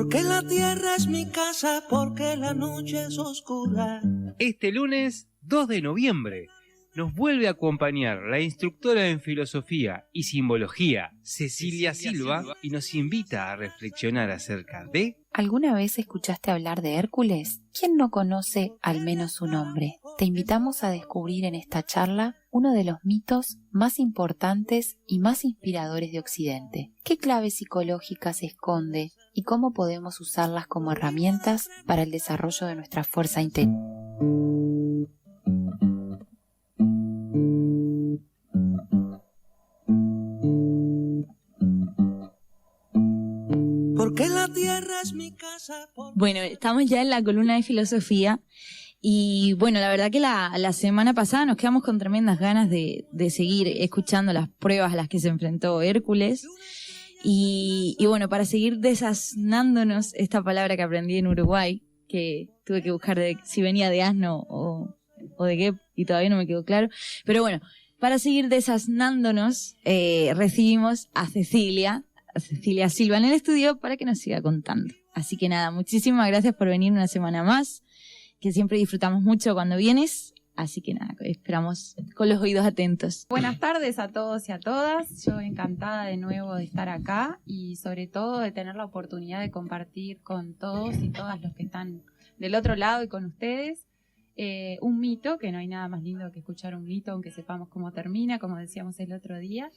Porque la tierra es mi casa, porque la noche es oscura. Este lunes 2 de noviembre nos vuelve a acompañar la instructora en filosofía y simbología Cecilia Silva y nos invita a reflexionar acerca de... ¿Alguna vez escuchaste hablar de Hércules? ¿Quién no conoce al menos su nombre? Te invitamos a descubrir en esta charla uno de los mitos más importantes y más inspiradores de Occidente. ¿Qué claves psicológicas esconde y cómo podemos usarlas como herramientas para el desarrollo de nuestra fuerza interior? Porque la tierra es mi casa. Bueno, estamos ya en la columna de filosofía y bueno, la verdad que la semana pasada nos quedamos con tremendas ganas de seguir escuchando las pruebas a las que se enfrentó Hércules y bueno, para seguir desasnándonos esta palabra que aprendí en Uruguay, que tuve que buscar si venía de asno o de qué y todavía no me quedó claro, pero bueno, para seguir desasnándonos recibimos a Cecilia Silva en el estudio para que nos siga contando. Así que nada, muchísimas gracias por venir una semana más, que siempre disfrutamos mucho cuando vienes. Así que nada, esperamos con los oídos atentos. Buenas tardes a todos y a todas. Yo encantada de nuevo de estar acá y sobre todo de tener la oportunidad de compartir con todos y todas los que están del otro lado y con ustedes un mito, que no hay nada más lindo que escuchar un mito, aunque sepamos cómo termina, como decíamos el otro día.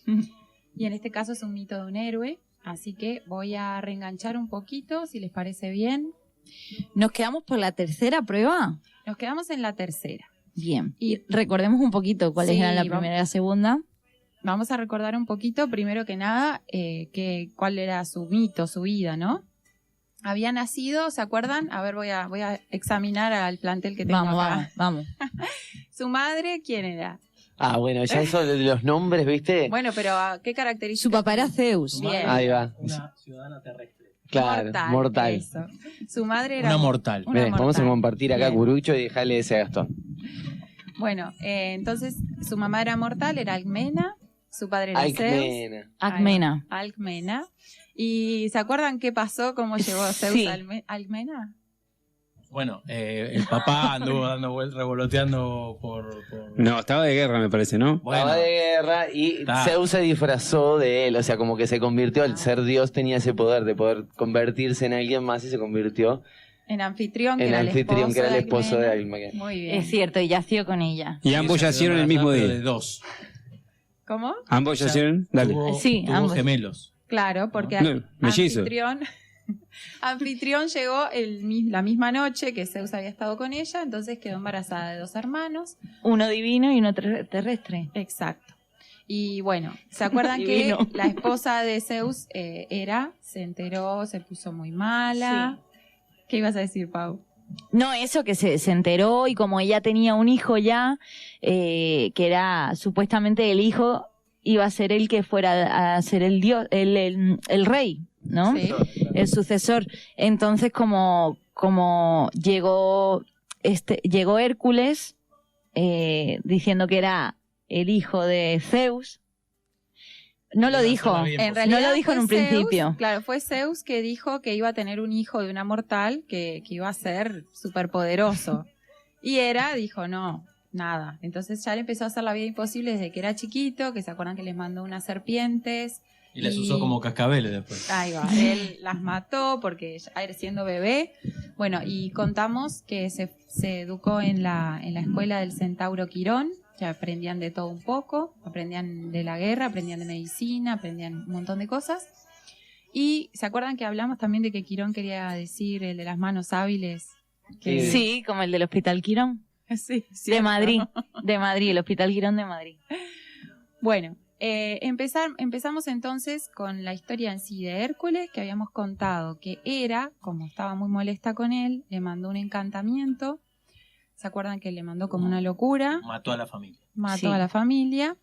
Y en este caso es un mito de un héroe. Así que voy a reenganchar un poquito, si les parece bien. ¿Nos quedamos por la tercera prueba? Nos quedamos en la tercera. Bien. Y recordemos un poquito cuáles eran la primera y la segunda. Vamos a recordar un poquito, primero que nada, cuál era su mito, su vida, ¿no? Había nacido, ¿se acuerdan? A ver, voy a examinar al plantel que tengo acá. Vamos. Su madre, ¿quién era? Ah, bueno, ya eso de los nombres, ¿viste? Bueno, pero ¿qué características? Su papá era Zeus. Bien. Ahí va. Una ciudadana terrestre. Claro, mortal. Eso. Su madre era... Una mortal. Ven, vamos a compartir acá Bien. Curucho y dejarle ese a Gastón. Bueno, entonces su mamá era mortal, era Alcmena, su padre era Zeus. Alcmena. ¿Y se acuerdan qué pasó? ¿Cómo llegó Zeus Sí. a Alcmena? Bueno, el papá anduvo dando vueltas, revoloteando por... No, estaba de guerra, me parece, ¿no? Bueno, Estaba de guerra y Zeus se disfrazó de él, o sea, como que se convirtió, al ser Dios tenía ese poder de poder convertirse en alguien más y se convirtió En Anfitrión, que en era Anfitrión, que era el esposo de Alcmena. Alcmena. Muy bien. Es cierto, y yació con ella. Y ambos ella yacieron quedó el mismo embarazada, día. pero de dos. ¿Cómo? Ambos Ya yacieron, dale. Sí, Tuvo ambos. gemelos. Claro, porque No, mellizos. Anfitrión llegó la misma noche que Zeus había estado con ella, entonces quedó embarazada de 2 hermanos. Uno divino y uno terrestre. Exacto. Y bueno, ¿se acuerdan que Divino. la esposa de Zeus se enteró, se puso muy mala? ¿Qué ibas a decir, Pau? No, eso que se enteró y como ella tenía un hijo ya, que era supuestamente el hijo, iba a ser el que fuera a ser el dios, el rey, ¿no? Sí. El sucesor. Entonces como llegó Hércules diciendo que era el hijo de Zeus. No lo dijo. En No realidad lo dijo en fue un Zeus, principio. Claro, fue Zeus que dijo que iba a tener un hijo de una mortal que iba a ser superpoderoso. Y dijo, no, nada. Entonces ya le empezó a hacer la vida imposible desde que era chiquito, que se acuerdan que les mandó unas serpientes. Y las usó como cascabeles después. Ahí va, él las mató porque ya siendo bebé. Bueno, y contamos que se educó en la escuela del centauro Quirón, que aprendían de todo un poco, aprendían de la guerra, aprendían de medicina, aprendían un montón de cosas. Y ¿se acuerdan que hablamos también de que Quirón quería decir el de las manos hábiles? Sí, como el del Hospital Quirón. Sí, De Madrid, el Hospital Quirón de Madrid. Bueno, empezamos entonces con la historia en sí de Hércules, que habíamos contado que como estaba muy molesta con él, le mandó un encantamiento. ¿Se acuerdan que le mandó como una locura? Mató a la familia. Mató a la familia.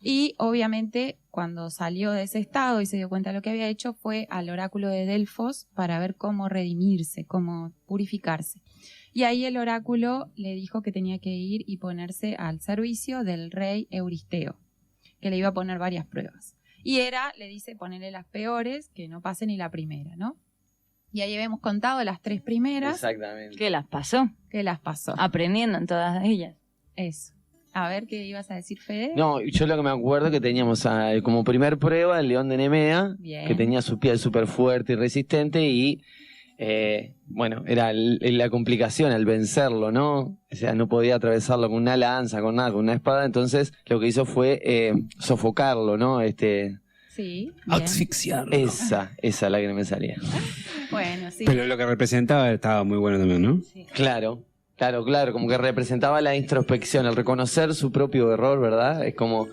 Y obviamente cuando salió de ese estado y se dio cuenta de lo que había hecho, fue al oráculo de Delfos para ver cómo redimirse, cómo purificarse. Y ahí el oráculo le dijo que tenía que ir y ponerse al servicio del rey Euristeo, que le iba a poner varias pruebas. Y le dice, ponerle las peores, que no pase ni la primera, ¿no? Y ahí habíamos contado las 3 primeras. Exactamente. ¿Qué las pasó? Que las pasó. Aprendiendo en todas ellas. Eso. A ver, ¿qué ibas a decir, Fede? No, yo lo que me acuerdo que teníamos como primer prueba el león de Nemea, Bien. que tenía su piel súper fuerte y resistente y, bueno, era la complicación al vencerlo, ¿no? O sea, no podía atravesarlo con una lanza, con nada, con una espada, entonces lo que hizo fue sofocarlo, ¿no? Sí. Bien. Asfixiarlo. Esa es la que no me salía. Bueno, sí. Pero lo que representaba estaba muy bueno también, ¿no? Claro, como que representaba la introspección, el reconocer su propio error, ¿verdad? Es como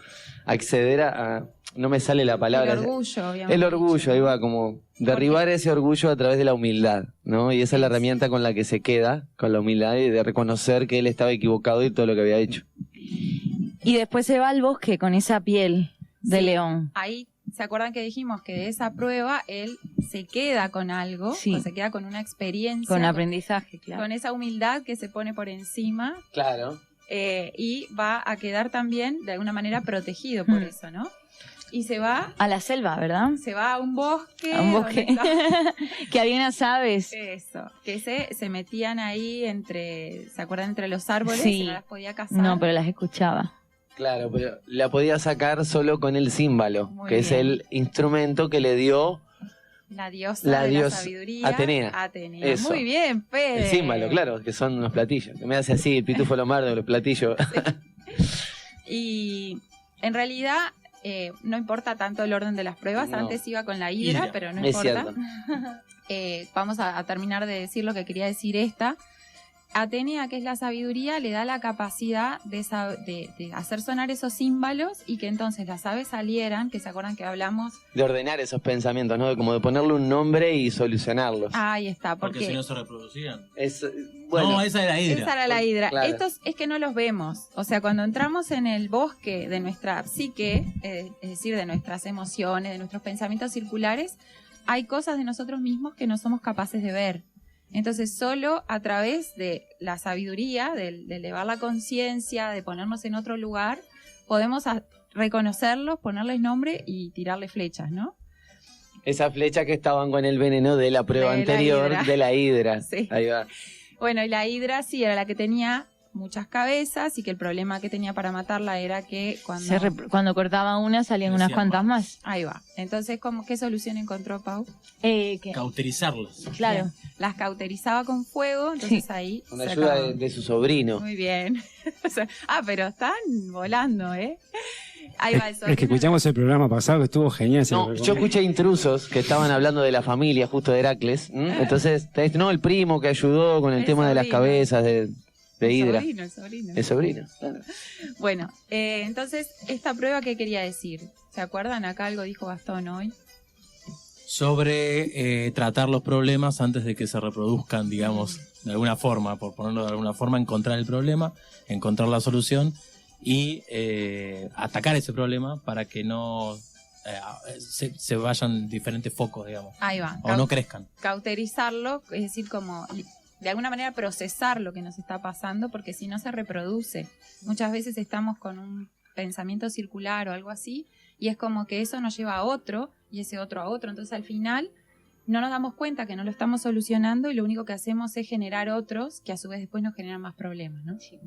acceder a no me sale la palabra. El orgullo, obviamente. El orgullo, ahí va, como derribar ese orgullo a través de la humildad, ¿no? Y esa es la herramienta con la que se queda, con la humildad y de reconocer que él estaba equivocado y todo lo que había hecho. Y después se va al bosque con esa piel de león. Ahí, ¿se acuerdan que dijimos que de esa prueba él se queda con algo? Sí. O se queda con una experiencia. Con aprendizaje, claro. Con esa humildad que se pone por encima. Claro. Y va a quedar también, de alguna manera, protegido por eso, ¿no? Y se va... A la selva, ¿verdad? Se va a un bosque. A un bosque. Que había unas aves. Eso. Que se metían ahí entre... ¿Se acuerdan? Entre los árboles. Sí. Y no las podía cazar. No, pero las escuchaba. Claro, pero la podía sacar solo con el címbalo, Muy que es bien. el instrumento que le dio La diosa la de la diosa sabiduría. Atenea. Eso. Muy bien, Fede. el címbalo, claro, que son unos platillos. Que me hace así el pitufo Lombardo, los platillos. Y en realidad no importa tanto el orden de las pruebas. No. Antes iba con la hidra, Hidra. pero no Es importa. cierto. Vamos a terminar de decir lo que quería decir esta. Atenea, que es la sabiduría, le da la capacidad de hacer sonar esos címbalos y que entonces las aves salieran, que se acuerdan que hablamos. De ordenar esos pensamientos, ¿no? Como de ponerle un nombre y solucionarlos. Ahí está, Porque si no se reproducían. Bueno, No, esa era Hidra. esa era la hidra. Claro. Estos es que no los vemos. O sea, cuando entramos en el bosque de nuestra psique, es decir, de nuestras emociones, de nuestros pensamientos circulares, hay cosas de nosotros mismos que no somos capaces de ver. Entonces, solo a través de la sabiduría, de elevar la conciencia, de ponernos en otro lugar, podemos reconocerlos, ponerles nombre y tirarle flechas, ¿no? esas flechas que estaban con el veneno de la prueba De la anterior hidra. de la hidra. Sí. Ahí va. Bueno, y la hidra sí era la que tenía muchas cabezas y que el problema que tenía para matarla era que Cuando cortaba una salían unas Crecían cuantas más. Ahí va. Entonces, ¿qué solución encontró Pau? Cauterizarlas. Claro. Bien. Las cauterizaba con fuego, entonces ahí... Con se ayuda acabó. de su sobrino. Muy bien. O sea, pero están volando, ¿eh? Ahí va el Es que sobrino. escuchamos el programa pasado que estuvo genial. se lo No, yo recomiendo. escuché intrusos que estaban hablando de la familia justo de Heracles. Entonces, no, el primo que ayudó con el El tema de las sobrino. cabezas de Hidra. El sobrino. El sobrino, claro. Bueno, entonces, esta prueba, ¿qué quería decir? ¿Se acuerdan? Acá algo dijo Gastón hoy. Sobre tratar los problemas antes de que se reproduzcan, digamos, de alguna forma, por ponerlo de alguna forma, encontrar el problema, encontrar la solución y atacar ese problema para que no se vayan diferentes focos, digamos, Ahí va. o no crezcan. Cauterizarlo, es decir, como de alguna manera procesar lo que nos está pasando, porque si no se reproduce. Muchas veces estamos con un pensamiento circular o algo así, y es como que eso nos lleva a otro, y ese otro a otro. Entonces al final no nos damos cuenta que no lo estamos solucionando y lo único que hacemos es generar otros que a su vez después nos generan más problemas, ¿no? Sí.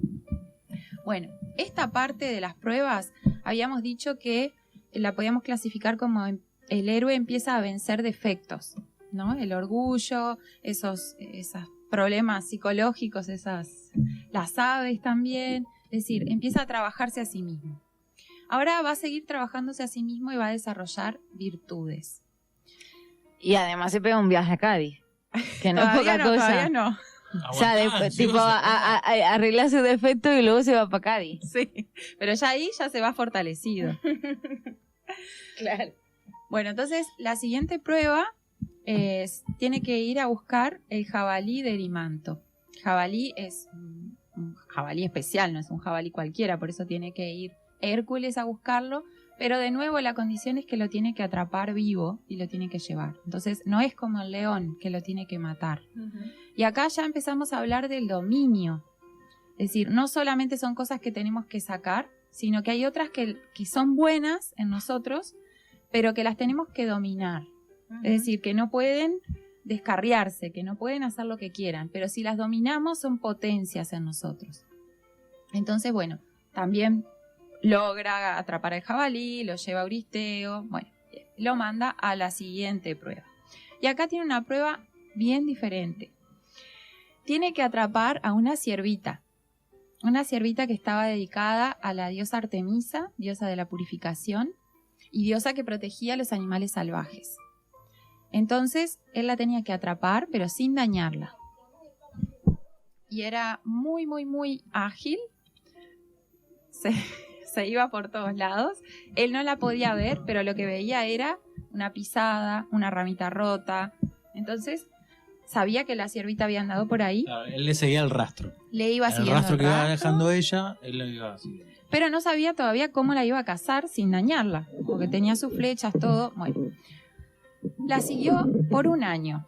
Bueno, esta parte de las pruebas habíamos dicho que la podíamos clasificar como el héroe empieza a vencer defectos, ¿no? El orgullo, esos problemas psicológicos, las aves también, es decir, empieza a trabajarse a sí mismo. Ahora va a seguir trabajándose a sí mismo y va a desarrollar virtudes. Y además se pega un viaje a Cádiz, que no es poca cosa. Todavía no. O sea, tipo, arregla su defecto y luego se va para Cádiz. Sí, pero ya ahí ya se va fortalecido. Claro. Bueno, entonces la siguiente prueba tiene que ir a buscar el jabalí de Erimanto. Jabalí es un jabalí especial, no es un jabalí cualquiera, por eso tiene que ir Hércules a buscarlo, pero de nuevo la condición es que lo tiene que atrapar vivo y lo tiene que llevar. Entonces no es como el león que lo tiene que matar. Y acá ya empezamos a hablar del dominio. Es decir, no solamente son cosas que tenemos que sacar, sino que hay otras que son buenas en nosotros, pero que las tenemos que dominar. Es decir, que no pueden descarriarse, que no pueden hacer lo que quieran, pero si las dominamos son potencias en nosotros. Entonces, bueno, también logra atrapar al jabalí, lo lleva a Euristeo, bueno, lo manda a la siguiente prueba. Y acá tiene una prueba bien diferente. Tiene que atrapar a una ciervita que estaba dedicada a la diosa Artemisa, diosa de la purificación, y diosa que protegía a los animales salvajes. Entonces, él la tenía que atrapar, pero sin dañarla. Y era muy, muy, muy ágil. Se iba por todos lados. Él no la podía ver, pero lo que veía era una pisada, una ramita rota. Entonces, sabía que la ciervita había andado por ahí. Claro, él le seguía el rastro. Le iba El siguiendo rastro que iba rastro, dejando ella, él lo iba siguiendo. pero no sabía todavía cómo la iba a cazar sin dañarla, porque tenía sus flechas, todo. Bueno, la siguió por un año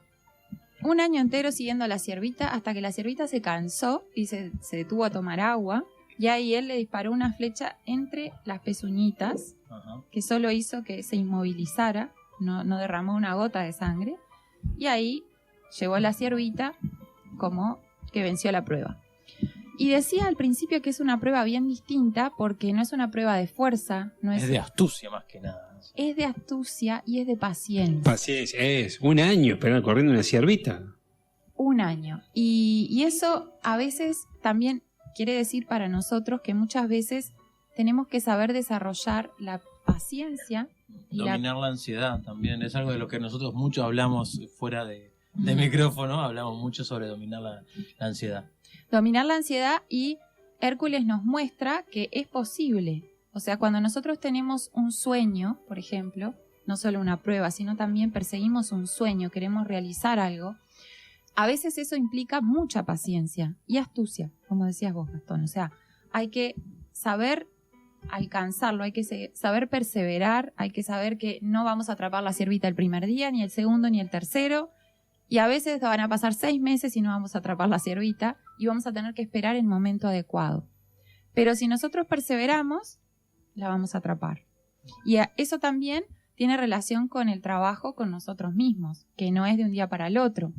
entero siguiendo a la ciervita, hasta que la ciervita se cansó y se detuvo a tomar agua, y ahí él le disparó una flecha entre las pezuñitas, Ajá. que solo hizo que se inmovilizara, no derramó una gota de sangre, y ahí llevó a la ciervita como que venció la prueba. Y decía al principio que es una prueba bien distinta, porque no es una prueba de fuerza, no Es de astucia más que nada. es de astucia y es de paciencia. Paciencia, es un año esperando corriendo una ciervita. Un año. Y eso a veces también quiere decir para nosotros que muchas veces tenemos que saber desarrollar la paciencia y Dominar la ansiedad también. Es algo de lo que nosotros mucho hablamos fuera de micrófono. Hablamos mucho sobre dominar la ansiedad. dominar la ansiedad, y Hércules nos muestra que es posible. O sea, cuando nosotros tenemos un sueño, por ejemplo, no solo una prueba, sino también perseguimos un sueño, queremos realizar algo, a veces eso implica mucha paciencia y astucia, como decías vos, Gastón. O sea, hay que saber alcanzarlo, hay que saber perseverar, hay que saber que no vamos a atrapar la ciervita el primer día, ni el segundo, ni el tercero, y a veces van a pasar 6 meses y no vamos a atrapar la ciervita, y vamos a tener que esperar el momento adecuado. Pero si nosotros perseveramos, la vamos a atrapar. Y eso también tiene relación con el trabajo con nosotros mismos, que no es de un día para el otro.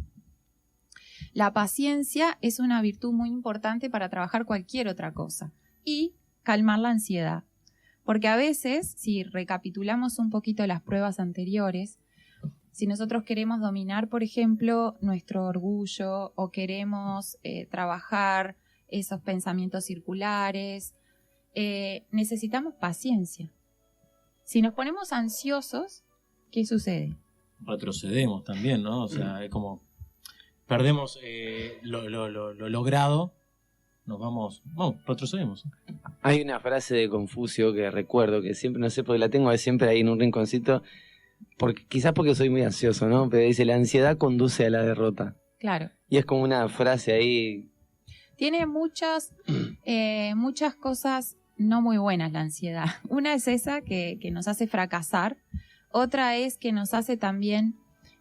La paciencia es una virtud muy importante para trabajar cualquier otra cosa, y calmar la ansiedad. Porque a veces, si recapitulamos un poquito las pruebas anteriores, si nosotros queremos dominar, por ejemplo, nuestro orgullo, o queremos trabajar esos pensamientos circulares, necesitamos paciencia. Si nos ponemos ansiosos, ¿qué sucede? Retrocedemos también, ¿no? O sea, es como perdemos lo logrado, retrocedemos. Hay una frase de Confucio que recuerdo, que siempre, no sé por qué la tengo siempre ahí en un rinconcito, quizás porque soy muy ansioso, ¿no? Pero dice, la ansiedad conduce a la derrota. Claro. Y es como una frase ahí. Tiene muchas cosas no muy buenas la ansiedad. Una es esa que nos hace fracasar. Otra es que nos hace también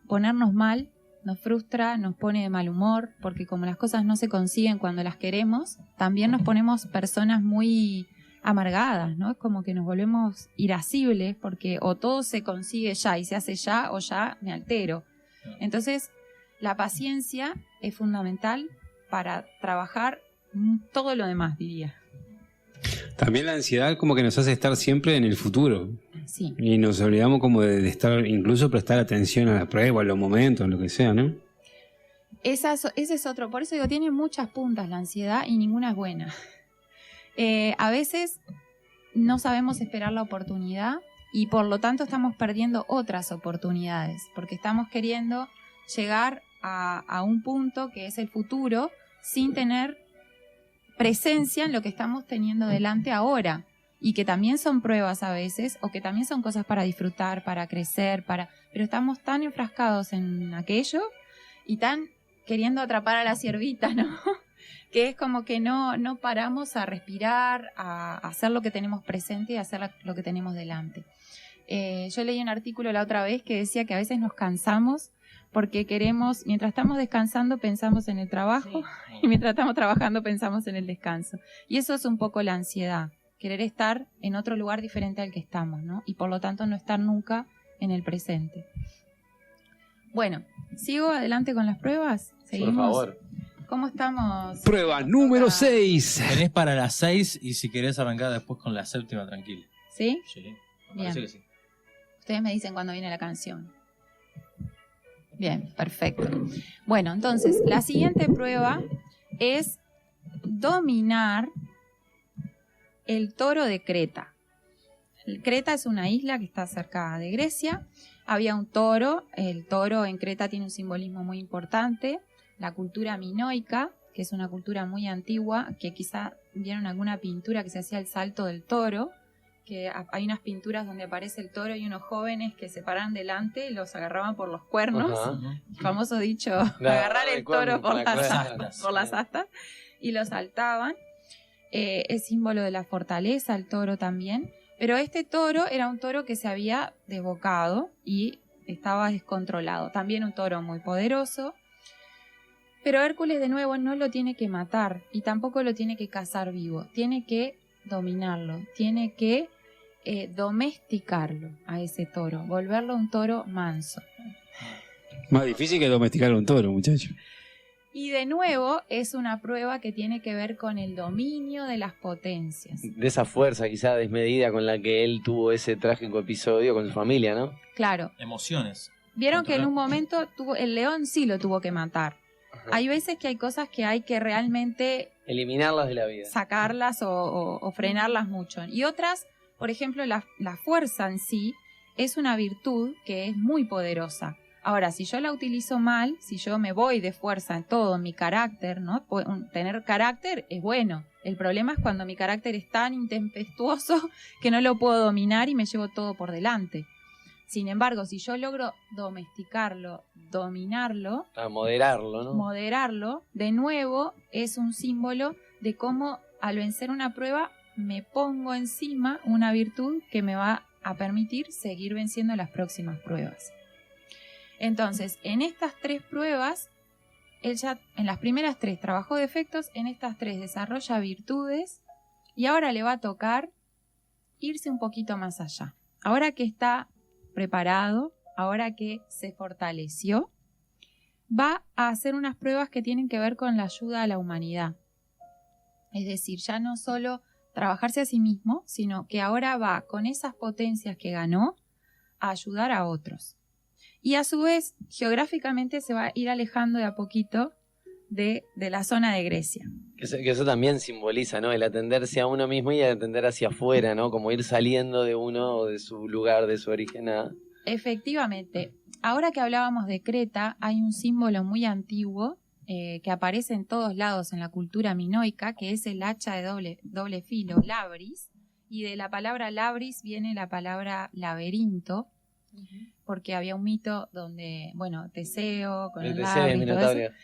ponernos mal, nos frustra, nos pone de mal humor, porque como las cosas no se consiguen cuando las queremos, también nos ponemos personas muy amargadas, ¿no? Es como que nos volvemos irascibles, porque o todo se consigue ya y se hace ya, o ya me altero. Entonces, la paciencia es fundamental para trabajar todo lo demás, diría. También la ansiedad como que nos hace estar siempre en el futuro. Sí. Y nos olvidamos como de estar, incluso prestar atención a la prueba, a los momentos, lo que sea, ¿no? Ese es otro. Por eso digo, tiene muchas puntas la ansiedad y ninguna es buena. A veces no sabemos esperar la oportunidad y por lo tanto estamos perdiendo otras oportunidades, porque estamos queriendo llegar a un punto que es el futuro sin tener presencia en lo que estamos teniendo delante ahora, y que también son pruebas a veces, o que también son cosas para disfrutar, para crecer, pero estamos tan enfrascados en aquello y tan queriendo atrapar a la ciervita, ¿no? Que es como que no paramos a respirar, a hacer lo que tenemos presente y a hacer lo que tenemos delante. Yo leí un artículo la otra vez que decía que a veces nos cansamos porque queremos, mientras estamos descansando pensamos en el trabajo, sí. Y mientras estamos trabajando pensamos en el descanso. Y eso es un poco la ansiedad, querer estar en otro lugar diferente al que estamos, ¿no? Y por lo tanto no estar nunca en el presente. Bueno, ¿sigo adelante con las pruebas? ¿Seguimos? Por favor. ¿Cómo estamos? Prueba número Toca- 6. Tenés para las 6 y si querés arrancar después con la 7ª, tranquila. ¿Sí? Sí, me Bien. parece que sí. Ustedes me dicen cuando viene la canción. Bien, perfecto. Bueno, entonces, la siguiente prueba es dominar el toro de Creta. Creta es una isla que está cerca de Grecia. Había un toro. El toro en Creta tiene un simbolismo muy importante. La cultura minoica, que es una cultura muy antigua, que quizá vieron alguna pintura que se hacía el salto del toro, que hay unas pinturas donde aparece el toro y unos jóvenes que se paran delante y los agarraban por los cuernos. Ajá. El famoso dicho, agarrar el toro por las astas, y lo saltaban. Es símbolo de la fortaleza, el toro también. Pero este toro era un toro que se había desbocado y estaba descontrolado. También un toro muy poderoso. Pero Hércules de nuevo no lo tiene que matar y tampoco lo tiene que cazar vivo. Tiene que dominarlo, tiene que domesticarlo a ese toro, volverlo un toro manso. Más difícil que domesticar un toro, muchacho. Y de nuevo es una prueba que tiene que ver con el dominio de las potencias. De esa fuerza quizá desmedida con la que él tuvo ese trágico episodio con su familia, ¿no? Claro, Emociones. vieron que en un momento el león sí lo tuvo que matar. Ajá. Hay veces que hay cosas que hay que realmente Eliminarlas de la vida. sacarlas o frenarlas mucho. Y otras, por ejemplo, la fuerza en sí es una virtud que es muy poderosa. Ahora, si yo la utilizo mal, si yo me voy de fuerza en todo, en mi carácter, ¿no? Tener carácter es bueno. El problema es cuando mi carácter es tan intempestuoso que no lo puedo dominar y me llevo todo por delante. Sin embargo, si yo logro domesticarlo, dominarlo, A moderarlo, ¿no? moderarlo, de nuevo es un símbolo de cómo al vencer una prueba me pongo encima una virtud que me va a permitir seguir venciendo las próximas pruebas. Entonces, en estas 3 pruebas, él ya en las primeras 3 trabajó defectos, en estas 3 desarrolla virtudes y ahora le va a tocar irse un poquito más allá. Ahora que está preparado, ahora que se fortaleció, va a hacer unas pruebas que tienen que ver con la ayuda a la humanidad. Es decir, ya no solo trabajarse a sí mismo, sino que ahora va con esas potencias que ganó a ayudar a otros. Y a su vez, geográficamente se va a ir alejando de a poquito de la zona de Grecia. Que eso también simboliza, ¿no? El atenderse a uno mismo y el atender hacia afuera, ¿no? Como ir saliendo de uno o de su lugar, de su origen a... Efectivamente, ahora que hablábamos de Creta, hay un símbolo muy antiguo que aparece en todos lados en la cultura minoica, que es el hacha de doble filo, labris, y de la palabra labris viene la palabra laberinto, porque había un mito donde, bueno, Teseo con el Teseo, labris, el todo Minotauro. eso,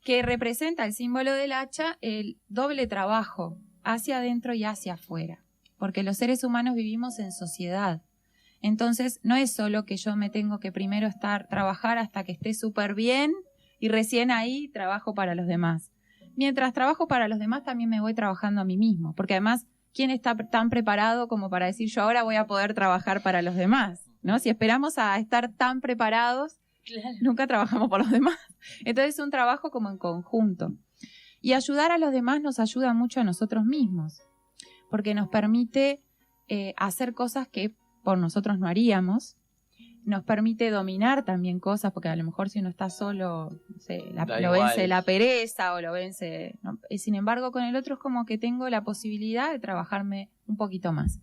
que representa el símbolo del hacha, el doble trabajo, hacia adentro y hacia afuera, porque los seres humanos vivimos en sociedad. Entonces, no es solo que yo me tengo que primero trabajar hasta que esté súper bien y recién ahí trabajo para los demás. Mientras trabajo para los demás, también me voy trabajando a mí mismo, porque además, ¿quién está tan preparado como para decir yo ahora voy a poder trabajar para los demás? ¿No? Si esperamos a estar tan preparados, nunca trabajamos por los demás. Entonces es un trabajo como en conjunto. Y ayudar a los demás nos ayuda mucho a nosotros mismos, porque nos permite hacer cosas que por nosotros no haríamos, nos permite dominar también cosas, porque a lo mejor si uno está solo, no sé, lo vence la pereza o lo vence... ¿no? Sin embargo, con el otro es como que tengo la posibilidad de trabajarme un poquito más.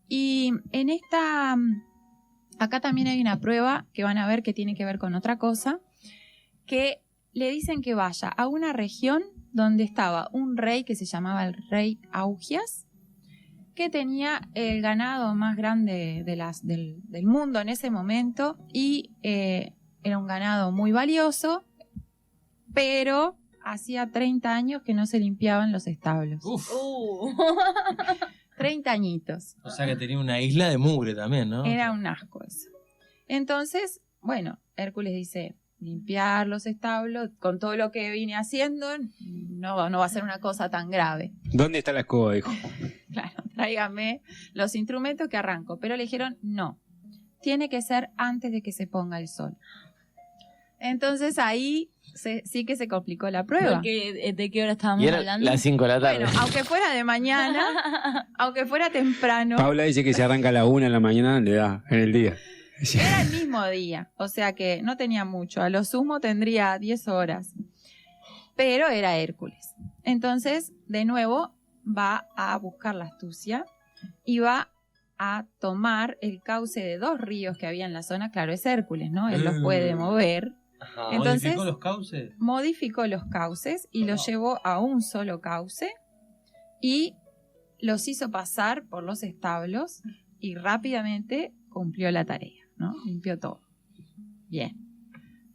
Y en esta... Acá también hay una prueba que van a ver que tiene que ver con otra cosa, que le dicen que vaya a una región donde estaba un rey que se llamaba el rey Augias, que tenía el ganado más grande del mundo en ese momento y era un ganado muy valioso, pero hacía 30 años que no se limpiaban los establos. Uf. 30 añitos. O sea que tenía una isla de mugre también, ¿no? Era un asco eso. Entonces, bueno, Hércules dice, limpiar los establos, con todo lo que vine haciendo, no va a ser una cosa tan grave. ¿Dónde está la escoba, dijo? Claro, tráigame los instrumentos que arranco. Pero le dijeron, no, tiene que ser antes de que se ponga el sol. Entonces ahí sí que se complicó la prueba. Porque, ¿de qué hora estábamos Y era hablando? las 5 de la tarde. Bueno, aunque fuera de mañana, aunque fuera temprano, Paula dice que se arranca a la 1 de la mañana, le da en el día. era el mismo día. O sea que no tenía mucho. A lo sumo tendría 10 horas. Pero era Hércules. Entonces, de nuevo, va a buscar la astucia y va a tomar el cauce de 2 ríos que había en la zona. Claro, es Hércules, ¿no? Él los puede mover. Ajá. Entonces, ¿Modificó los cauces? modificó los cauces y los llevó a un solo cauce y los hizo pasar por los establos y rápidamente cumplió la tarea, ¿no? Limpió todo. Bien.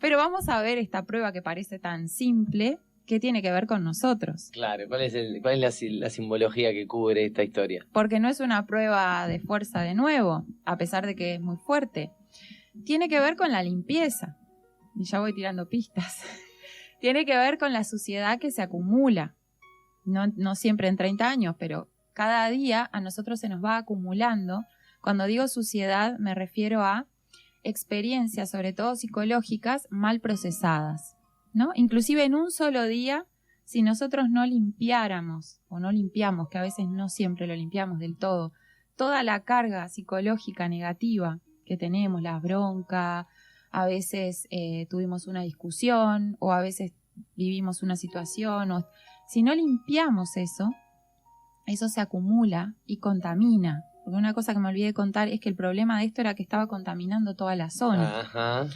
Pero vamos a ver esta prueba que parece tan simple, que tiene que ver con nosotros. Claro, ¿cuál es la simbología que cubre esta historia? Porque no es una prueba de fuerza de nuevo, a pesar de que es muy fuerte. Tiene que ver con la limpieza. Y ya voy tirando pistas. Tiene que ver con la suciedad que se acumula. No siempre en 30 años, pero cada día a nosotros se nos va acumulando. Cuando digo suciedad me refiero a experiencias, sobre todo psicológicas, mal procesadas, ¿no? Inclusive en un solo día, si nosotros no limpiáramos, o no limpiamos, que a veces no siempre lo limpiamos del todo, toda la carga psicológica negativa que tenemos, la bronca, a veces tuvimos una discusión, o a veces vivimos una situación, o si no limpiamos eso se acumula y contamina. Porque una cosa que me olvidé de contar es que el problema de esto era que estaba contaminando toda la zona. Ajá.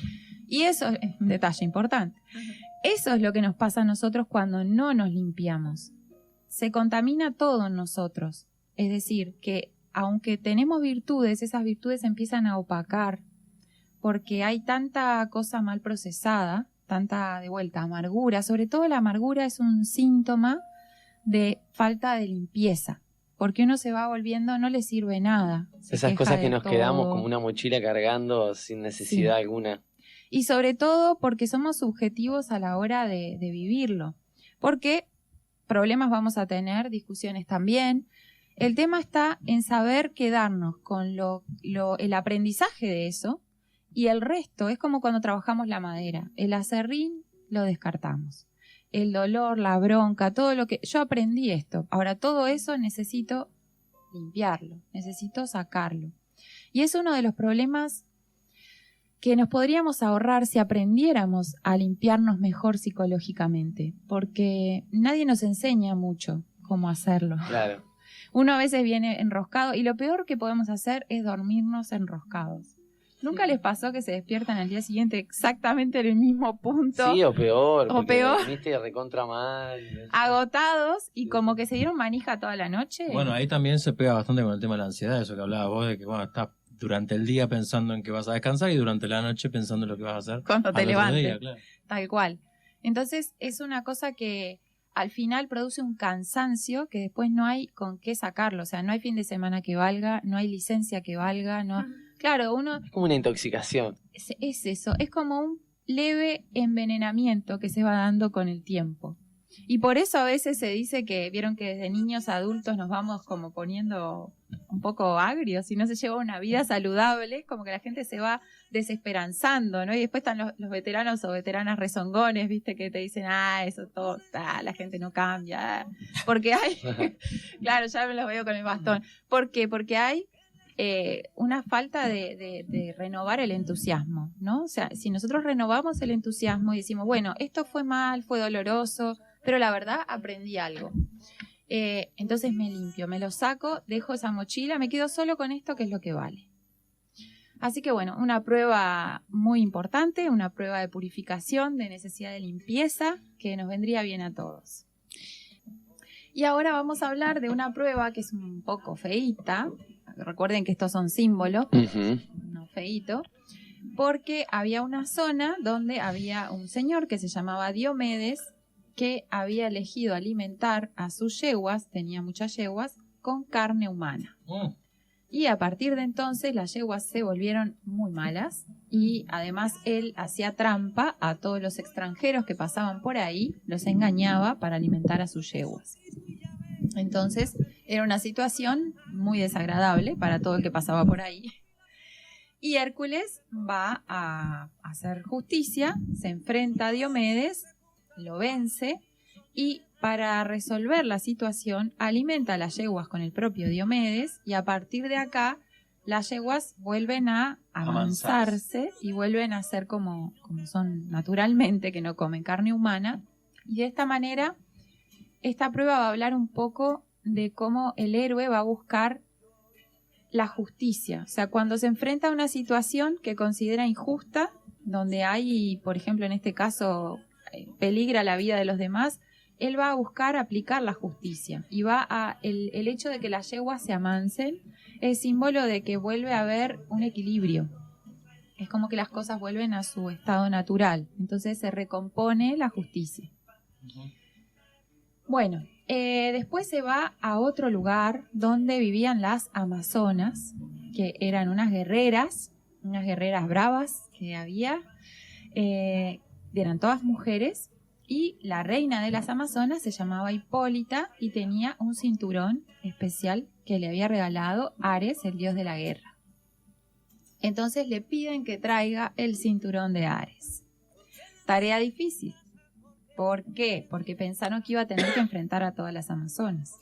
Y eso es un detalle importante. Eso es lo que nos pasa a nosotros cuando no nos limpiamos. Se contamina todo en nosotros. Es decir, que aunque tenemos virtudes, esas virtudes empiezan a opacar porque hay tanta cosa mal procesada, tanta, de vuelta, amargura. Sobre todo la amargura es un síntoma de falta de limpieza. Porque uno se va volviendo, no le sirve nada. Esas cosas que nos quedamos como una mochila cargando sin necesidad alguna. Y sobre todo porque somos subjetivos a la hora de vivirlo. Porque problemas vamos a tener, discusiones también. El tema está en saber quedarnos con el aprendizaje de eso y el resto es como cuando trabajamos la madera. El aserrín lo descartamos. El dolor, la bronca, todo lo que... Yo aprendí esto. Ahora todo eso necesito limpiarlo, necesito sacarlo. Y es uno de los problemas que nos podríamos ahorrar si aprendiéramos a limpiarnos mejor psicológicamente, porque nadie nos enseña mucho cómo hacerlo. Claro. Uno a veces viene enroscado y lo peor que podemos hacer es dormirnos enroscados. ¿Nunca les pasó que se despiertan al día siguiente exactamente en el mismo punto? Sí, o peor. O peor. Dormiste recontra mal. Agotados y como que se dieron manija toda la noche. Bueno, ahí también se pega bastante con el tema de la ansiedad, eso que hablabas vos, de que bueno, estás durante el día pensando en que vas a descansar y durante la noche pensando en lo que vas a hacer cuando te al otro levantes. día, claro. Tal cual. Entonces es una cosa que al final produce un cansancio que después no hay con qué sacarlo. O sea, no hay fin de semana que valga, no hay licencia que valga, no. Claro, uno... Es como una intoxicación. Es eso, es como un leve envenenamiento que se va dando con el tiempo. Y por eso a veces se dice que, vieron que desde niños a adultos nos vamos como poniendo un poco agrios y no se lleva una vida saludable, como que la gente se va desesperanzando, ¿no? Y después están los veteranos o veteranas rezongones, ¿viste? Que te dicen, eso todo, la gente no cambia. Porque hay, claro, ya me los veo con el bastón. ¿Por qué? Porque hay una falta de renovar el entusiasmo, ¿no? O sea, si nosotros renovamos el entusiasmo y decimos, bueno, esto fue mal, fue doloroso, pero la verdad aprendí algo. Entonces me limpio, me lo saco, dejo esa mochila, me quedo solo con esto que es lo que vale. Así que bueno, una prueba muy importante, una prueba de purificación, de necesidad de limpieza, que nos vendría bien a todos. Y ahora vamos a hablar de una prueba que es un poco feíta. Recuerden que estos son símbolos, no feíto, porque había una zona donde había un señor que se llamaba Diomedes, que había elegido alimentar a sus yeguas, tenía muchas yeguas, con carne humana. Y a partir de entonces las yeguas se volvieron muy malas y además él hacía trampa a todos los extranjeros que pasaban por ahí, los engañaba para alimentar a sus yeguas. Entonces era una situación muy desagradable para todo el que pasaba por ahí. Y Hércules va a hacer justicia, se enfrenta a Diomedes, lo vence y para resolver la situación alimenta a las yeguas con el propio Diomedes y a partir de acá las yeguas vuelven a amansarse y vuelven a ser como son naturalmente, que no comen carne humana. Y de esta manera, esta prueba va a hablar un poco de cómo el héroe va a buscar la justicia. O sea, cuando se enfrenta a una situación que considera injusta, donde hay, por ejemplo, en este caso, peligra la vida de los demás, él va a buscar aplicar la justicia. Y el hecho de que las yeguas se amansen es símbolo de que vuelve a haber un equilibrio. Es como que las cosas vuelven a su estado natural. Entonces se recompone la justicia. Bueno, después se va a otro lugar donde vivían las amazonas, que eran unas guerreras bravas que había, eran todas mujeres, y la reina de las amazonas se llamaba Hipólita y tenía un cinturón especial que le había regalado Ares, el dios de la guerra. Entonces le piden que traiga el cinturón de Ares. Tarea difícil. ¿Por qué? Porque pensaron que iba a tener que enfrentar a todas las amazonas.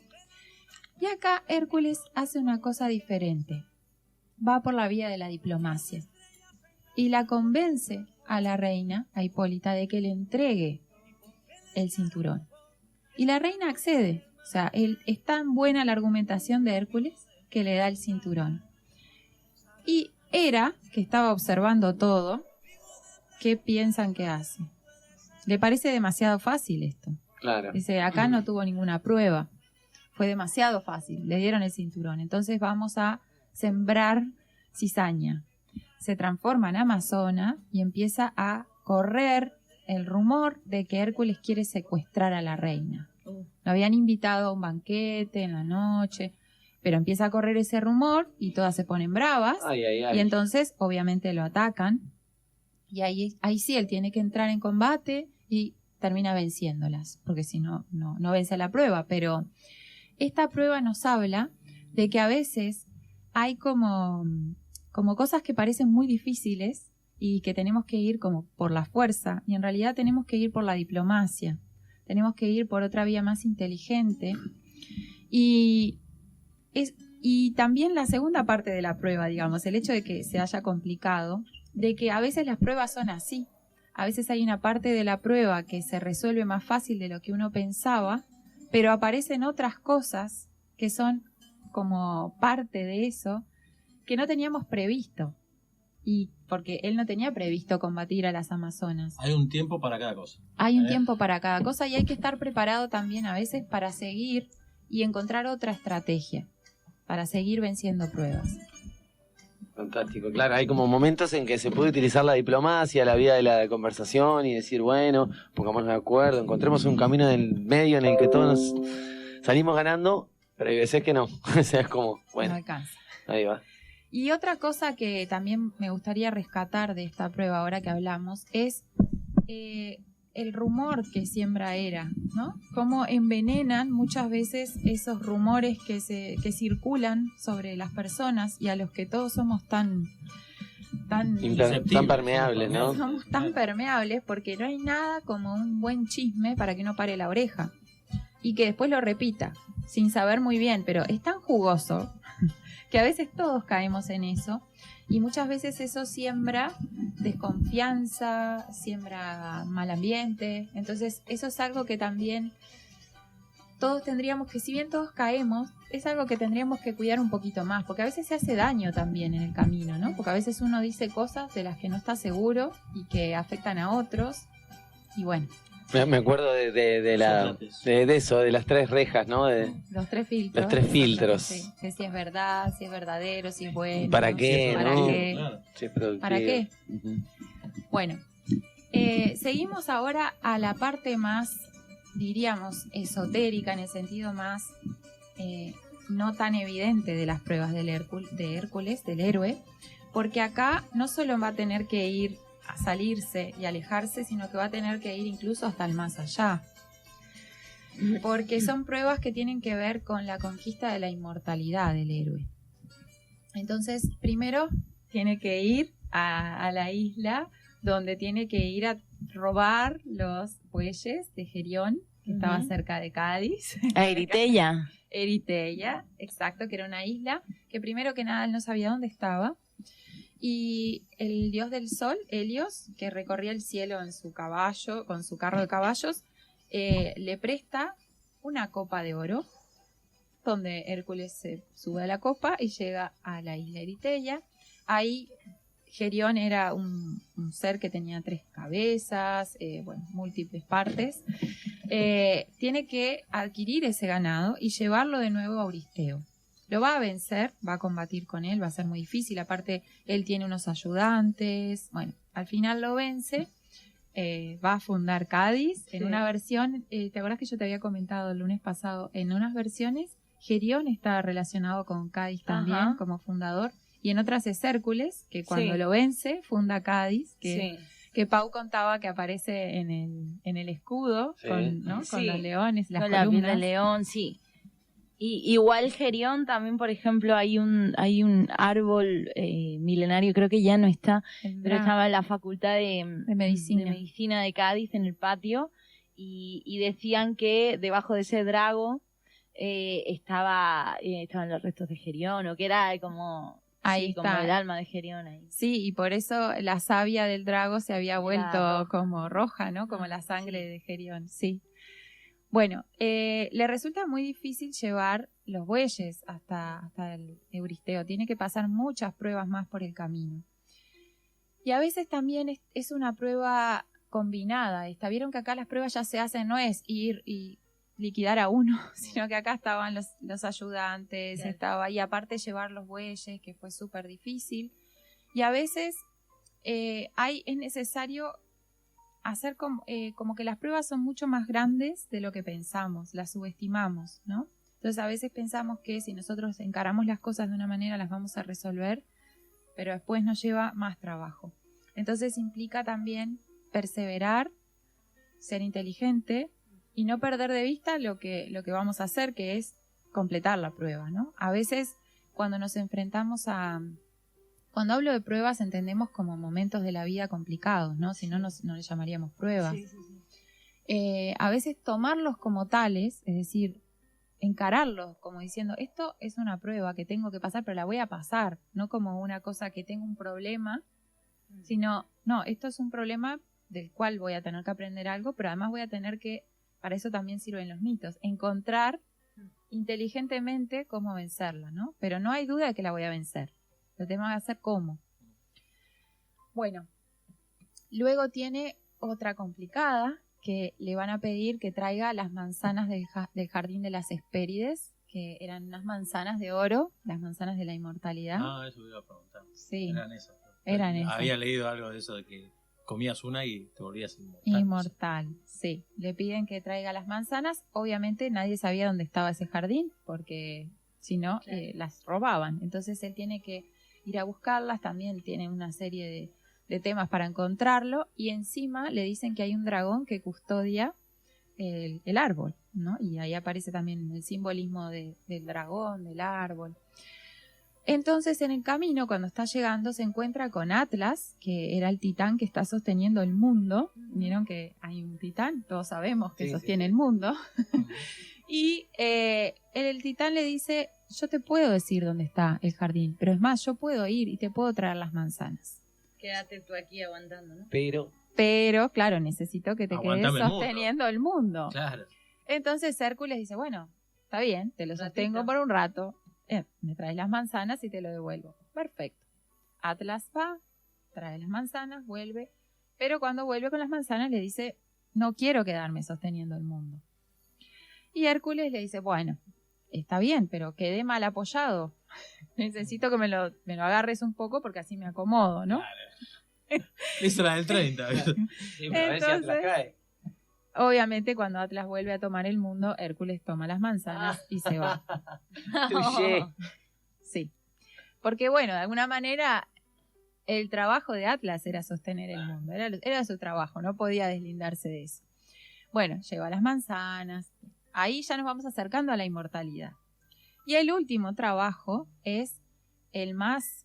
Y acá Hércules hace una cosa diferente. Va por la vía de la diplomacia. Y la convence a la reina, a Hipólita, de que le entregue el cinturón. Y la reina accede. O sea, es tan buena la argumentación de Hércules que le da el cinturón. Y Hera, que estaba observando todo, ¿qué piensan que hace? Le parece demasiado fácil esto. Claro. Dice, acá no tuvo ninguna prueba. Fue demasiado fácil. Le dieron el cinturón. Entonces vamos a sembrar cizaña. Se transforma en amazona y empieza a correr el rumor de que Hércules quiere secuestrar a la reina. Lo habían invitado a un banquete en la noche, pero empieza a correr ese rumor y todas se ponen bravas. Y entonces obviamente lo atacan. Y ahí sí él tiene que entrar en combate y termina venciéndolas, porque si no, no vence la prueba. Pero esta prueba nos habla de que a veces hay como cosas que parecen muy difíciles y que tenemos que ir como por la fuerza, y en realidad tenemos que ir por la diplomacia, tenemos que ir por otra vía más inteligente. Y también la segunda parte de la prueba, digamos, el hecho de que se haya complicado, de que a veces las pruebas son así. A veces hay una parte de la prueba que se resuelve más fácil de lo que uno pensaba, pero aparecen otras cosas que son como parte de eso que no teníamos previsto. Y porque él no tenía previsto combatir a las amazonas. Hay un tiempo para cada cosa. Hay un tiempo para cada cosa y hay que estar preparado también a veces para seguir y encontrar otra estrategia, para seguir venciendo pruebas. Fantástico, claro, hay como momentos en que se puede utilizar la diplomacia, la vía de la conversación y decir, bueno, pongámonos de acuerdo, encontremos un camino del medio en el que todos nos salimos ganando, pero hay veces que no, o sea, es como, bueno, No alcanza. Ahí va. Y otra cosa que también me gustaría rescatar de esta prueba ahora que hablamos es el rumor que siembra Hera, ¿no? Cómo envenenan muchas veces esos rumores que circulan sobre las personas y a los que todos somos tan permeables, ¿no? Somos tan permeables porque no hay nada como un buen chisme para que uno pare la oreja y que después lo repita sin saber muy bien, pero es tan jugoso que a veces todos caemos en eso y muchas veces eso siembra desconfianza, siembra mal ambiente. Entonces eso es algo que también todos tendríamos que, si bien todos caemos, es algo que tendríamos que cuidar un poquito más, porque a veces se hace daño también en el camino, ¿no? Porque a veces uno dice cosas de las que no está seguro y que afectan a otros y bueno. Me acuerdo de eso, de las tres rejas, ¿no? Los tres filtros. Los tres filtros. Sí, que si es verdad, si es verdadero, si es bueno. ¿Para qué? ¿Para ¿no? qué? Claro. Si es productivo. ¿Para qué? Uh-huh. Bueno, seguimos ahora a la parte más, diríamos, esotérica, en el sentido más no tan evidente de las pruebas de Hércules, del héroe, porque acá no solo va a tener que ir a salirse y alejarse, sino que va a tener que ir incluso hasta el más allá. Porque son pruebas que tienen que ver con la conquista de la inmortalidad del héroe. Entonces, primero tiene que ir a la isla donde tiene que ir a robar los bueyes de Gerión, que estaba cerca de Cádiz. A Eritella. Eritella, exacto, que era una isla que primero que nada él no sabía dónde estaba. Y el dios del sol, Helios, que recorría el cielo en su caballo, con su carro de caballos, le presta una copa de oro, donde Hércules se sube a la copa y llega a la isla Eritella. Ahí Gerión era un ser que tenía 3 cabezas, múltiples partes. Tiene que adquirir ese ganado y llevarlo de nuevo a Euristeo. Lo va a vencer, va a combatir con él, va a ser muy difícil. Aparte, él tiene unos ayudantes. Bueno, al final lo vence. Va a fundar Cádiz en una versión. ¿Te acuerdas que yo te había comentado el lunes pasado? En unas versiones, Gerión está relacionado con Cádiz también como fundador. Y en otras es Hércules, que cuando lo vence, funda Cádiz, que Pau contaba que aparece en el escudo, con los leones, las con la piel de columnas. león, sí. Y igual Gerión también, por ejemplo, hay un árbol milenario, creo que ya no está, pero estaba en la Facultad de Medicina de Cádiz, en el patio, y decían que debajo de ese drago estaban los restos de Gerión, o que era como... Ahí como está. el alma de Gerión ahí. Sí, y por eso la savia del drago se había vuelto como roja, ¿no? Como la sangre de Gerión, sí. Bueno, le resulta muy difícil llevar los bueyes hasta el Euristeo. Tiene que pasar muchas pruebas más por el camino. Y a veces también es una prueba combinada. Vieron que acá las pruebas ya se hacen, no es ir y liquidar a uno, sino que acá estaban los ayudantes, y aparte llevar los bueyes, que fue súper difícil. Y a veces es necesario hacer como que las pruebas son mucho más grandes de lo que pensamos, las subestimamos, ¿no? Entonces a veces pensamos que si nosotros encaramos las cosas de una manera las vamos a resolver, pero después nos lleva más trabajo. Entonces implica también perseverar, ser inteligente, y no perder de vista lo que vamos a hacer, que es completar la prueba, ¿no? A veces cuando nos enfrentamos cuando hablo de pruebas entendemos como momentos de la vida complicados, ¿no? Si no, no le llamaríamos pruebas. A veces tomarlos como tales, es decir, encararlos como diciendo, esto es una prueba que tengo que pasar, pero la voy a pasar, no como una cosa que tengo un problema, sino, no, esto es un problema del cual voy a tener que aprender algo, pero además voy a tener que, para eso también sirven los mitos, encontrar inteligentemente cómo vencerla, ¿no? Pero no hay duda de que la voy a vencer. El tema va a ser cómo. Bueno, luego tiene otra complicada, que le van a pedir que traiga las manzanas del jardín de las Hespérides, que eran unas manzanas de oro, las manzanas de la inmortalidad. Ah, eso iba a preguntar. Sí. Eran esas. Había leído algo de eso, de que comías una y te volvías inmortal. Inmortal, sí. Le piden que traiga las manzanas. Obviamente nadie sabía dónde estaba ese jardín, porque si no, las robaban. Entonces él tiene que ir a buscarlas. También tiene una serie de temas para encontrarlo. Y encima le dicen que hay un dragón que custodia el árbol, ¿no? Y ahí aparece también el simbolismo del dragón, del árbol. Entonces en el camino, cuando está llegando, se encuentra con Atlas, que era el titán que está sosteniendo el mundo. Vieron que hay un titán, todos sabemos que sostiene el mundo. Y el titán le dice, yo te puedo decir dónde está el jardín, pero es más, yo puedo ir y te puedo traer las manzanas. Quédate tú aquí aguantando, ¿no? Pero, claro, necesito que te Aguantame quedes sosteniendo el mundo. Claro. Entonces Hércules dice, bueno, está bien, te lo sostengo por un rato. Me traes las manzanas y te lo devuelvo. Perfecto. Atlas va, trae las manzanas, vuelve. Pero cuando vuelve con las manzanas le dice, no quiero quedarme sosteniendo el mundo. Y Hércules le dice, bueno, está bien, pero quedé mal apoyado. Necesito que me lo agarres un poco porque así me acomodo, ¿no? Claro. Hizo la del 30. Sí, pero a ver si Atlas cae. Obviamente cuando Atlas vuelve a tomar el mundo, Hércules toma las manzanas y se va. Touché. Sí. Porque bueno, de alguna manera el trabajo de Atlas era sostener el mundo. Era su trabajo, no podía deslindarse de eso. Bueno, lleva las manzanas. Ahí ya nos vamos acercando a la inmortalidad. Y el último trabajo es el más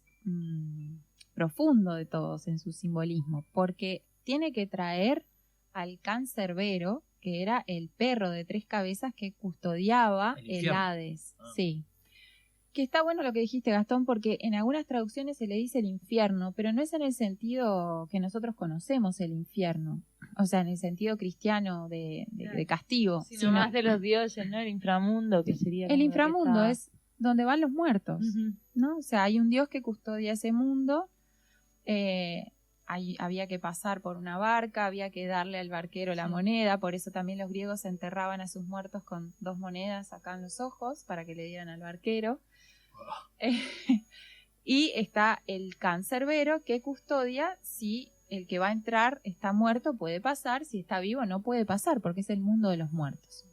profundo de todos en su simbolismo, porque tiene que traer al Cancerbero, que era el perro de 3 cabezas que custodiaba el Hades. Sí. Que está bueno lo que dijiste, Gastón, porque en algunas traducciones se le dice el infierno, pero no es en el sentido que nosotros conocemos el infierno, o sea, en el sentido cristiano de castigo. Sino más de los dioses, ¿no? El inframundo, que sería... El inframundo es donde van los muertos, ¿no? O sea, hay un dios que custodia ese mundo, había que pasar por una barca, había que darle al barquero la moneda, por eso también los griegos enterraban a sus muertos con 2 monedas acá en los ojos, para que le dieran al barquero. Y está el Cancerbero que custodia si el que va a entrar está muerto, puede pasar, si está vivo no puede pasar, porque es el mundo de los muertos.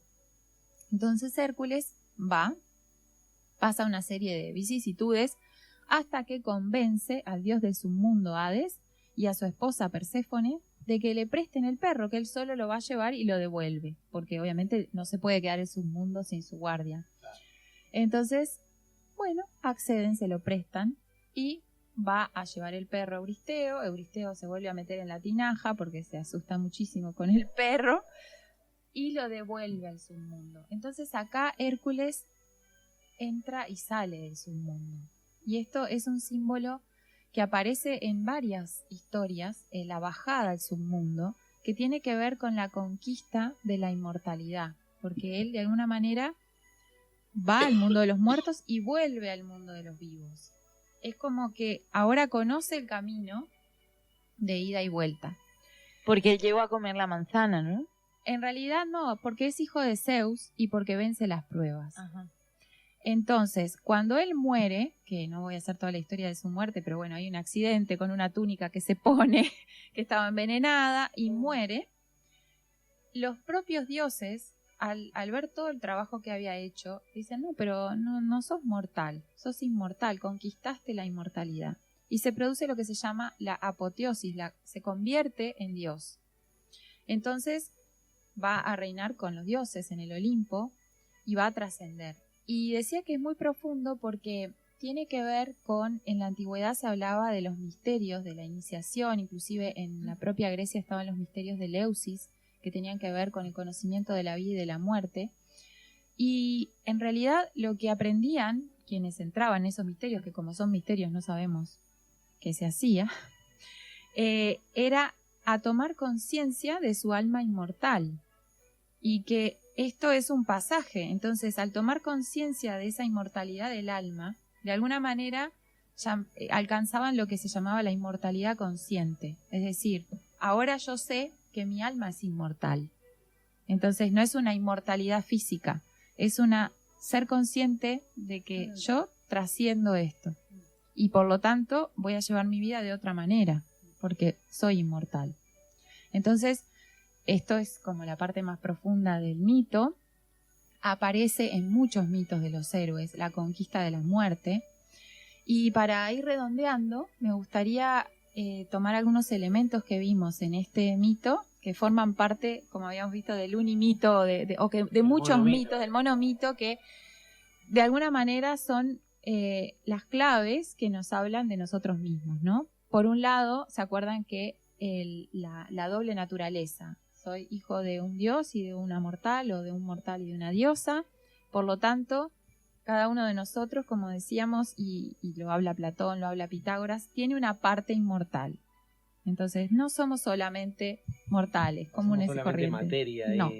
Entonces Hércules pasa una serie de vicisitudes hasta que convence al dios del submundo Hades y a su esposa Perséfone de que le presten el perro, que él solo lo va a llevar y lo devuelve, porque obviamente no se puede quedar el submundo sin su guardia. Entonces, bueno, acceden, se lo prestan y va a llevar el perro a Euristeo. Euristeo se vuelve a meter en la tinaja porque se asusta muchísimo con el perro y lo devuelve al submundo. Entonces acá Hércules entra y sale del submundo. Y esto es un símbolo que aparece en varias historias, en la bajada al submundo, que tiene que ver con la conquista de la inmortalidad, porque él de alguna manera va al mundo de los muertos y vuelve al mundo de los vivos. Es como que ahora conoce el camino de ida y vuelta. Porque llegó a comer la manzana, ¿no? En realidad no, porque es hijo de Zeus y porque vence las pruebas. Ajá. Entonces, cuando él muere, que no voy a hacer toda la historia de su muerte, pero bueno, hay un accidente con una túnica que se pone, que estaba envenenada y muere, los propios dioses, al ver todo el trabajo que había hecho, dicen, no, pero no sos mortal, sos inmortal, conquistaste la inmortalidad. Y se produce lo que se llama la apoteosis, se convierte en Dios. Entonces va a reinar con los dioses en el Olimpo y va a trascender. Y decía que es muy profundo porque tiene que ver con, en la antigüedad se hablaba de los misterios de la iniciación, inclusive en la propia Grecia estaban los misterios de Eleusis, que tenían que ver con el conocimiento de la vida y de la muerte. Y en realidad lo que aprendían quienes entraban en esos misterios, que como son misterios no sabemos qué se hacía, era a tomar conciencia de su alma inmortal. Y que esto es un pasaje. Entonces, al tomar conciencia de esa inmortalidad del alma, de alguna manera ya alcanzaban lo que se llamaba la inmortalidad consciente. Es decir, ahora yo sé que mi alma es inmortal. Entonces, no es una inmortalidad física, es ser consciente de que yo trasciendo esto. Y por lo tanto, voy a llevar mi vida de otra manera, porque soy inmortal. Entonces, esto es como la parte más profunda del mito. Aparece en muchos mitos de los héroes, la conquista de la muerte. Y para ir redondeando, me gustaría tomar algunos elementos que vimos en este mito, que forman parte, como habíamos visto, del unimito, de muchos mitos, del monomito, que de alguna manera son las claves que nos hablan de nosotros mismos, ¿no? Por un lado, ¿se acuerdan que la doble naturaleza? Soy hijo de un dios y de una mortal, o de un mortal y de una diosa. Por lo tanto, cada uno de nosotros, como decíamos, y lo habla Platón, lo habla Pitágoras, tiene una parte inmortal. Entonces, no somos solamente mortales, comunes y corrientes. Materia no.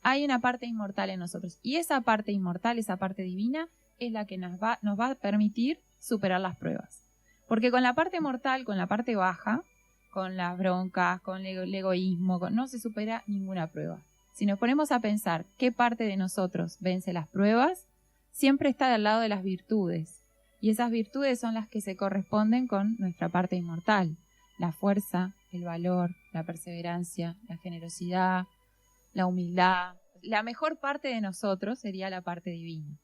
Hay una parte inmortal en nosotros. Y esa parte inmortal, esa parte divina, es la que nos va a permitir superar las pruebas. Porque con la parte mortal, con la parte baja, con las broncas, con el egoísmo, no se supera ninguna prueba. Si nos ponemos a pensar qué parte de nosotros vence las pruebas, siempre está del lado de las virtudes. Y esas virtudes son las que se corresponden con nuestra parte inmortal. La fuerza, el valor, la perseverancia, la generosidad, la humildad. La mejor parte de nosotros sería la parte divina.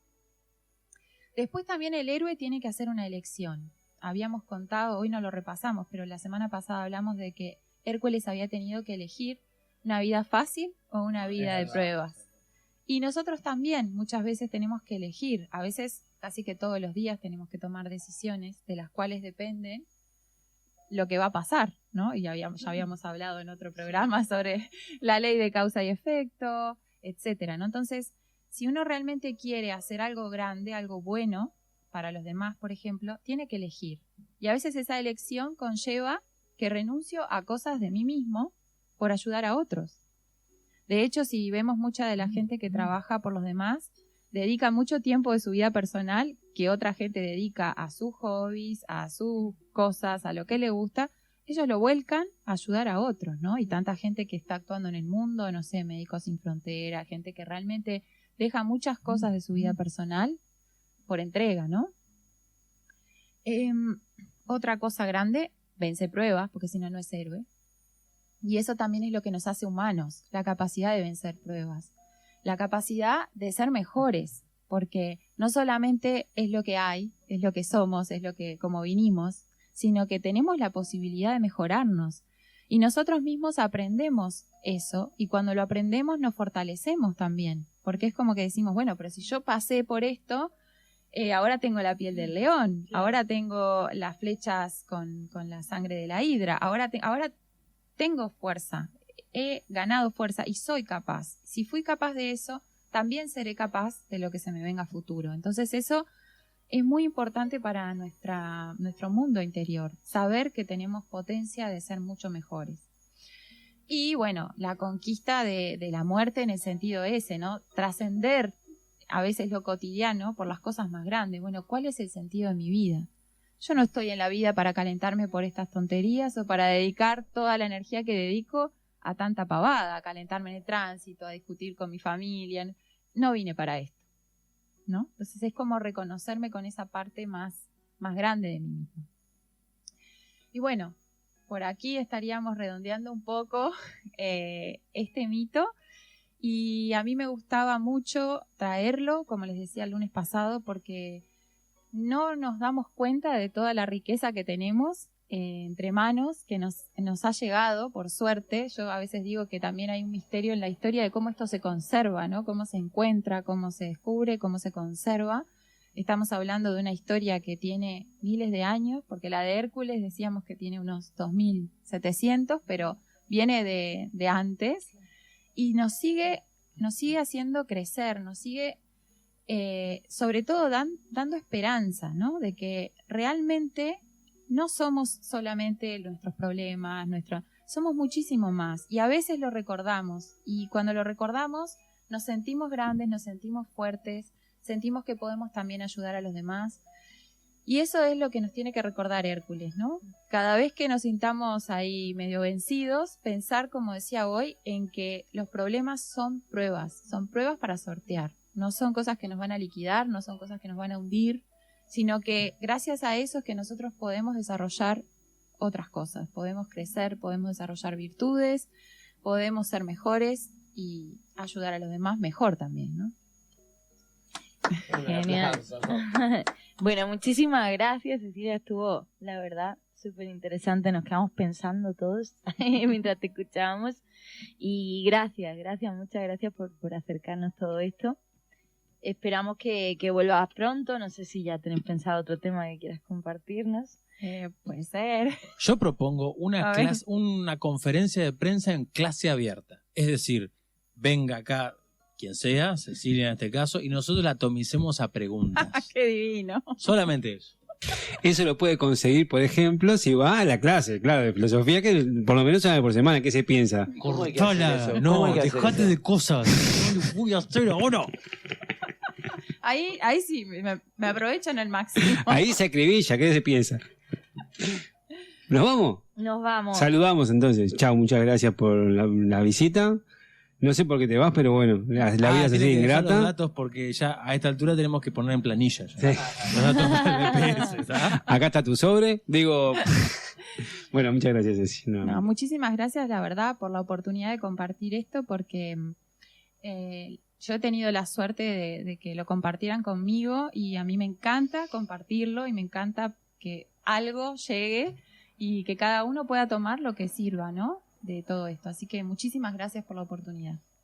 Después también el héroe tiene que hacer una elección. Habíamos contado, hoy no lo repasamos, pero la semana pasada hablamos de que Hércules había tenido que elegir una vida fácil o una vida de pruebas. Y nosotros también muchas veces tenemos que elegir, a veces casi que todos los días tenemos que tomar decisiones de las cuales dependen lo que va a pasar, ¿no? Y ya habíamos hablado en otro programa sobre la ley de causa y efecto, etcétera, ¿no? Entonces, si uno realmente quiere hacer algo grande, algo bueno para los demás, por ejemplo, tiene que elegir. Y a veces esa elección conlleva que renuncio a cosas de mí mismo por ayudar a otros. De hecho, si vemos mucha de la gente que trabaja por los demás, dedica mucho tiempo de su vida personal que otra gente dedica a sus hobbies, a sus cosas, a lo que le gusta, ellos lo vuelcan a ayudar a otros, ¿no? Y tanta gente que está actuando en el mundo, no sé, Médicos Sin Fronteras, gente que realmente deja muchas cosas de su vida personal por entrega, ¿no? Otra cosa grande, vence pruebas, porque si no, no es héroe. Y eso también es lo que nos hace humanos, la capacidad de vencer pruebas, la capacidad de ser mejores, porque no solamente es lo que hay, es lo que somos, es lo que como vinimos, sino que tenemos la posibilidad de mejorarnos. Y nosotros mismos aprendemos eso, y cuando lo aprendemos nos fortalecemos también, porque es como que decimos, bueno, pero si yo pasé por esto, ahora tengo la piel del león, ahora tengo las flechas con la sangre de la hidra, ahora tengo fuerza, he ganado fuerza y soy capaz. Si fui capaz de eso, también seré capaz de lo que se me venga a futuro. Entonces eso es muy importante para nuestro mundo interior, saber que tenemos potencia de ser mucho mejores. Y bueno, la conquista de la muerte en el sentido ese, ¿no? Trascender a veces lo cotidiano por las cosas más grandes. Bueno, ¿cuál es el sentido de mi vida? Yo no estoy en la vida para calentarme por estas tonterías o para dedicar toda la energía que dedico a tanta pavada, a calentarme en el tránsito, a discutir con mi familia. No vine para esto, ¿no? Entonces es como reconocerme con esa parte más grande de mí misma. Y bueno, por aquí estaríamos redondeando un poco este mito. Y a mí me gustaba mucho traerlo, como les decía el lunes pasado, porque no nos damos cuenta de toda la riqueza que tenemos entre manos, que nos ha llegado, por suerte. Yo a veces digo que también hay un misterio en la historia de cómo esto se conserva, ¿no? Cómo se encuentra, cómo se descubre, cómo se conserva. Estamos hablando de una historia que tiene miles de años, porque la de Hércules decíamos que tiene unos 2700, pero viene de antes. Y nos sigue haciendo crecer, nos sigue sobre todo dando esperanza, ¿no? De que realmente no somos solamente nuestros problemas, somos muchísimo más. Y a veces lo recordamos, y cuando lo recordamos nos sentimos grandes, nos sentimos fuertes, sentimos que podemos también ayudar a los demás. Y eso es lo que nos tiene que recordar Hércules, ¿no? Cada vez que nos sintamos ahí medio vencidos, pensar, como decía hoy, en que los problemas son pruebas para sortear. No son cosas que nos van a liquidar, no son cosas que nos van a hundir, sino que gracias a eso es que nosotros podemos desarrollar otras cosas. Podemos crecer, podemos desarrollar virtudes, podemos ser mejores y ayudar a los demás mejor también, ¿no? Genial. Bueno, muchísimas gracias, Cecilia, estuvo, la verdad, súper interesante, nos quedamos pensando todos mientras te escuchábamos, y muchas gracias por acercarnos todo esto. Esperamos que vuelvas pronto, no sé si ya tenés pensado otro tema que quieras compartirnos. Puede ser. Yo propongo una conferencia de prensa en clase abierta, es decir, venga acá quien sea, Cecilia en este caso, y nosotros la atomicemos a preguntas. ¡Qué divino! Solamente eso. Eso lo puede conseguir, por ejemplo, si va a la clase, claro, de filosofía, que por lo menos sabe por semana qué se piensa. Cortala, no, dejate de cosas. No lo voy a hacer ahora. Ahí sí, me aprovechan al máximo. Ahí se acribilla, ¿qué se piensa? ¿Nos vamos? Nos vamos. Saludamos entonces. Chao, muchas gracias por la visita. No sé por qué te vas, pero bueno, la vida se sigue ingrata. Los datos porque ya a esta altura tenemos que poner en planilla. Sí. Los datos del BPS, ¿sabes? Acá está tu sobre. Digo, bueno, muchas gracias, Ceci. No, muchísimas gracias, la verdad, por la oportunidad de compartir esto, porque yo he tenido la suerte de que lo compartieran conmigo y a mí me encanta compartirlo y me encanta que algo llegue y que cada uno pueda tomar lo que sirva, ¿no? De todo esto. Así que muchísimas gracias por la oportunidad.